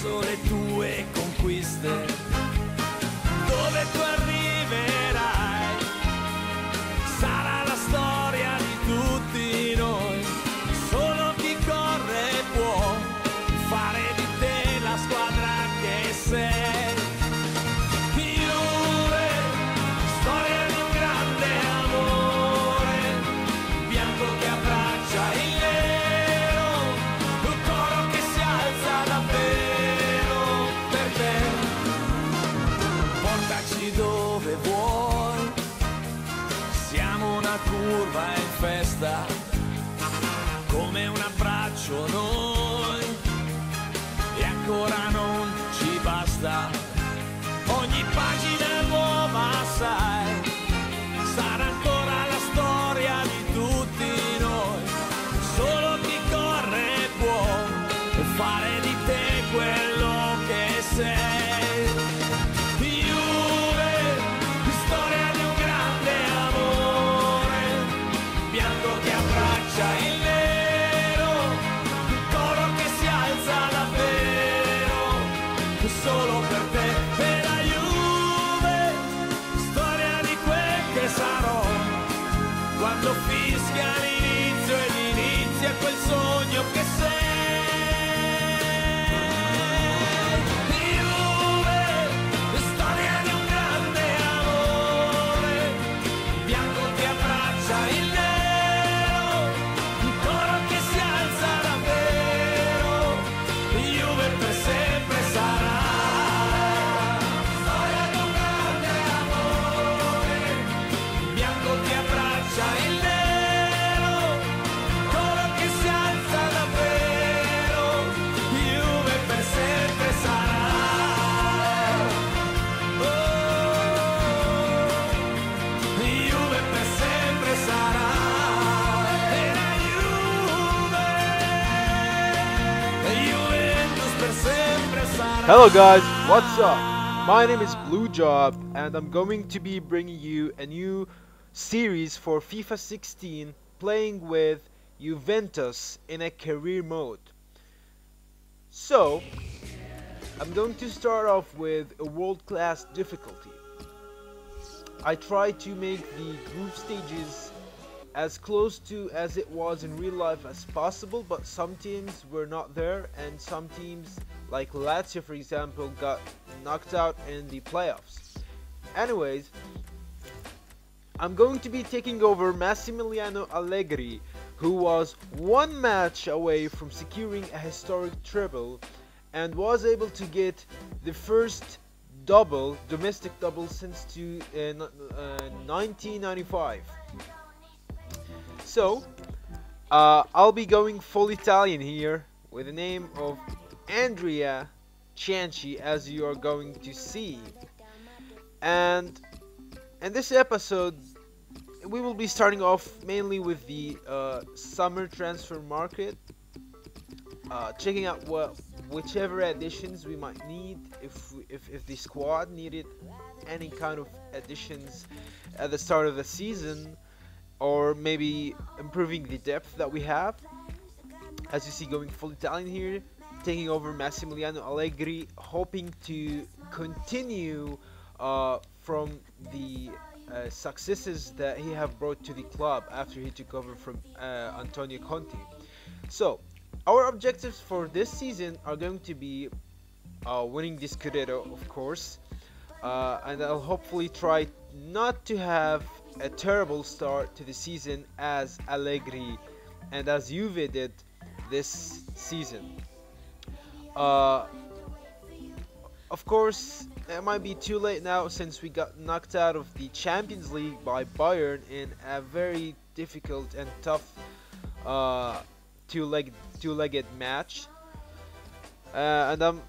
verso le tue conquiste, dove tu arriverai, sarà la storia di tutti noi. Solo chi corre può fare di te la squadra che sei. Juve, storia di un grande amore, bianco che abbraccia il nero, un coro che si alza davvero per te. Portaci dove vuoi, siamo una curva in festa, come un abbraccio noi, e ancora non ci basta. Ogni pagina nuova, sai, sarà ancora la storia di tutti noi. Solo chi corre può fare di te quello che sei. Juve, storia di un grande amore, bianco che abbraccia il nero, un coro che si alza davvero solo per te. Per la Juve, storia di quel che sarò, quando fischia l'inizio ed inizia quel sogno che sei. Juve, storia di un grande amore, bianco che abbraccia il nero, un coro che si alza davvero. Juve per sempre sarà. Storia di un grande amore, bianco che abbraccia il nero, coro che si alza davvero. Juve per sempre sarà. Oh, Juve per sempre sarà. E la Juventus per sempre sarà. Hello guys, what's up? My name is Blue Job and I'm going to be bringing you a new series for FIFA 16 playing with Juventus in a career mode. So, I'm going to start off with a world-class difficulty. I tried to make the group stages as close to as it was in real life as possible, but some teams were not there and some teams like Lazio for example got knocked out in the playoffs. Anyways, I'm going to be taking over Massimiliano Allegri, who was one match away from securing a historic treble and was able to get the first double, domestic double since 1995. So, I'll be going full Italian here with the name of Andrea Cianci, as you are going to see. And in this episode, we will be starting off mainly with the summer transfer market, checking out whichever additions we might need, if the squad needed any kind of additions at the start of the season, or maybe improving the depth that we have. As you see, going full Italian here, taking over Massimiliano Allegri, hoping to continue from the successes that he have brought to the club after he took over from Antonio Conte. So, our objectives for this season are going to be winning the Scudetto, of course, and I'll hopefully try not to have a terrible start to the season as Allegri and as Juve did this season. Of course, it might be too late now since we got knocked out of the Champions League by Bayern in a very difficult and tough two-legged match, and I'm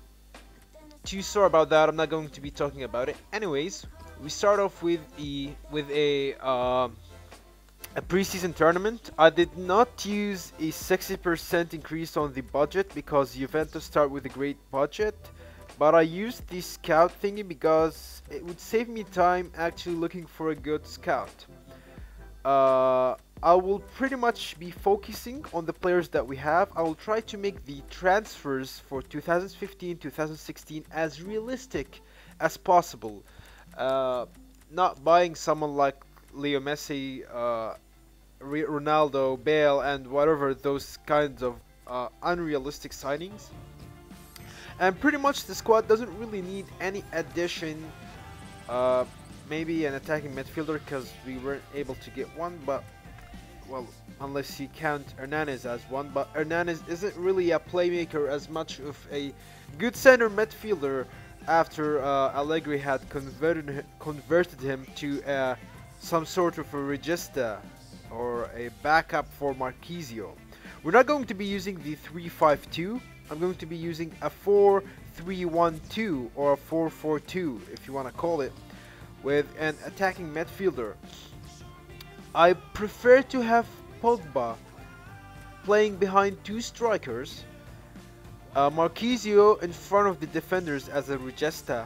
too sorry about that. I'm not going to be talking about it. Anyways, we start off with a preseason tournament. I did not use a 60% increase on the budget because Juventus start with a great budget, but I used the scout thingy because it would save me time actually looking for a good scout. I will pretty much be focusing on the players that we have. I will try to make the transfers for 2015-2016 as realistic as possible. Not buying someone like Leo Messi, Ronaldo, Bale, and whatever those kinds of unrealistic signings. And pretty much the squad doesn't really need any addition. Maybe an attacking midfielder because we weren't able to get one, but well, unless you count Hernandez as one, but Hernandez isn't really a playmaker as much of a good center midfielder after Allegri had converted him to some sort of a regista or a backup for Marquisio. We're not going to be using the 3-5-2. I'm going to be using a 4-3-1-2 or a 4-4-2 if you want to call it, with an attacking midfielder. I prefer to have Pogba playing behind two strikers, Marquisio in front of the defenders as a regista.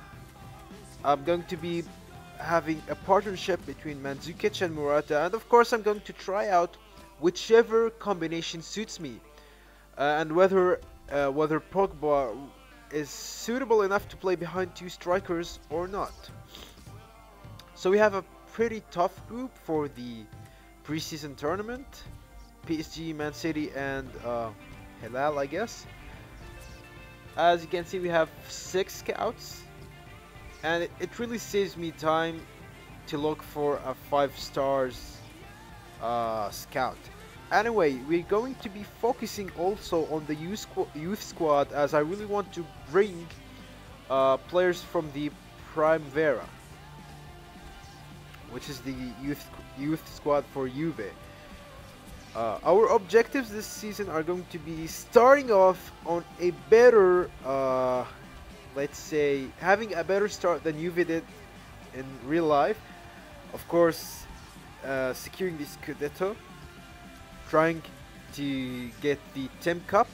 I'm going to be having a partnership between Mandzukic and Morata, and of course I'm going to try out whichever combination suits me, and whether Pogba is suitable enough to play behind two strikers or not. So we have a pretty tough group for the preseason tournament. PSG, Man City, and Hilal, I guess. As you can see, we have 6 scouts, and it really saves me time to look for a 5 stars scout. Anyway, we're going to be focusing also on the youth squad, as I really want to bring players from the Primavera, which is the youth squad for Juve. Our objectives this season are going to be starting off on a better, let's say, having a better start than Juve did in real life. Of course, securing the Scudetto, trying to get the Tim Cup,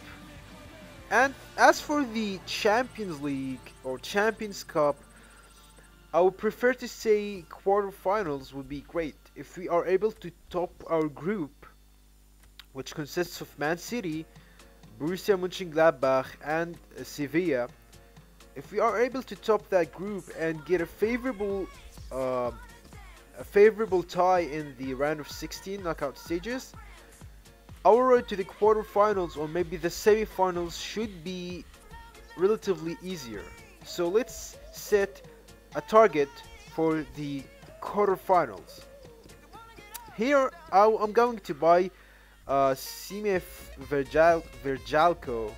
and as for the Champions League or Champions Cup, I would prefer to say quarterfinals would be great. If we are able to top our group, which consists of Man City, Borussia Mönchengladbach, and Sevilla, if we are able to top that group and get a favorable tie in the round of 16 knockout stages, our road to the quarterfinals or maybe the semi-finals should be relatively easier. So let's set a target for the quarterfinals. Here I'm going to buy Simef Verjalko.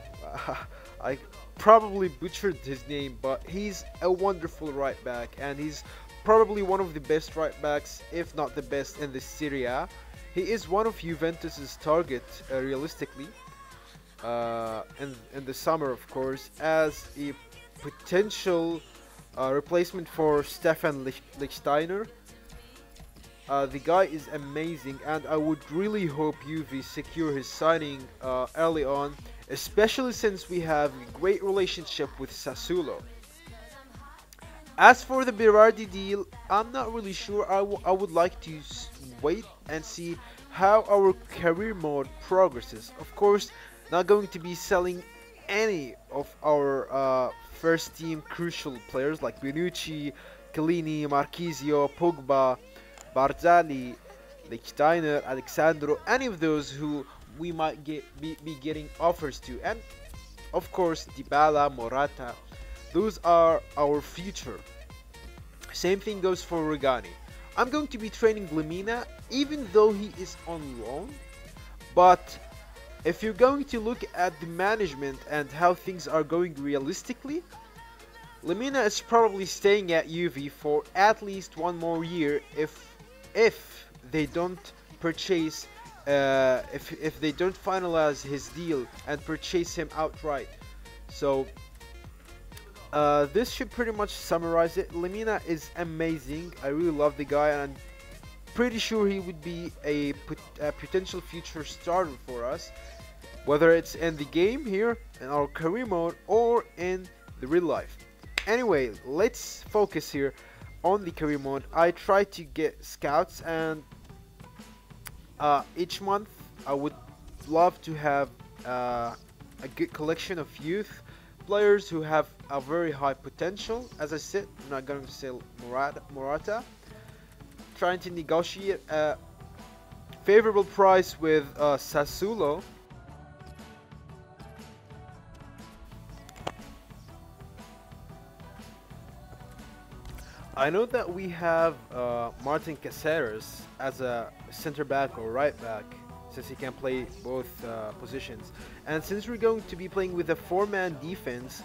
I probably butchered his name, but he's a wonderful right back, and he's probably one of the best right backs, if not the best, in the Serie A. He is one of Juventus's target, realistically, in the summer, of course, as a potential replacement for Stefan Lichtsteiner. The guy is amazing, and I would really hope Juve secure his signing early on, especially since we have a great relationship with Sassuolo. As for the Berardi deal, I'm not really sure. I would like to wait and see how our career mode progresses. Of course, not going to be selling any of our first team crucial players like Bonucci, Chiellini, Marquisio, Pogba, Barzali, Lichtsteiner, Alexandro, any of those who we might be getting offers to, and of course Dybala, Morata. Those are our future. Same thing goes for Regani. I'm going to be training Lemina, even though he is on loan, but if you're going to look at the management and how things are going realistically, Lemina is probably staying at Juve for at least one more year if they don't purchase, if they don't finalize his deal and purchase him outright. So this should pretty much summarize it. Lemina is amazing. I really love the guy, and I'm pretty sure he would be a potential future starter for us, whether it's in the game here in our career mode or in the real life. Anyway, let's focus here on the career mode. I try to get scouts, and Each month I would love to have a good collection of youth players who have a very high potential. As I said, I'm not going to sell Morata. Trying to negotiate a favorable price with Sassuolo. I know that we have Martin Caceres as a center back or right back, since he can play both positions. And since we're going to be playing with a four-man defense,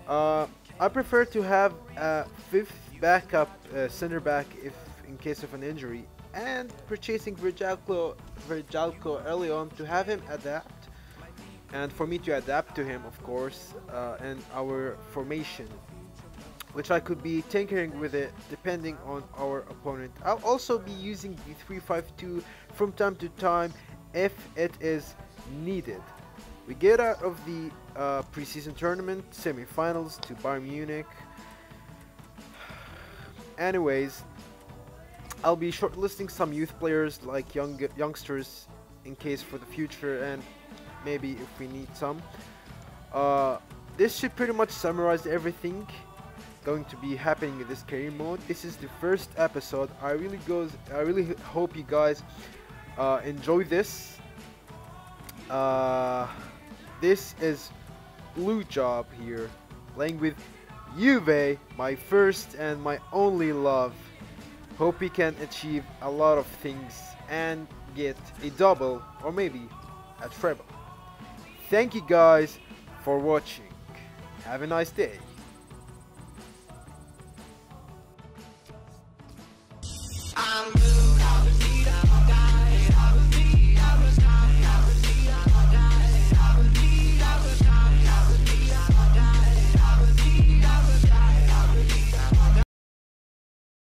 I prefer to have a fifth backup center back if in case of an injury, and purchasing Virjalko early on to have him adapt, and for me to adapt to him, of course, and our formation, which I could be tinkering with it depending on our opponent. I'll also be using the 3-5-2 from time to time if it is needed. We get out of the preseason tournament semi-finals to Bayern Munich. Anyways, I'll be shortlisting some youth players like youngsters in case for the future, and maybe if we need some. This should pretty much summarize everything going to be happening in this career mode. This is the first episode. I really hope you guys enjoy this. This is Blue Job here, playing with Juve, my first and my only love. Hope we can achieve a lot of things and get a double or maybe a treble. Thank you guys for watching. Have a nice day.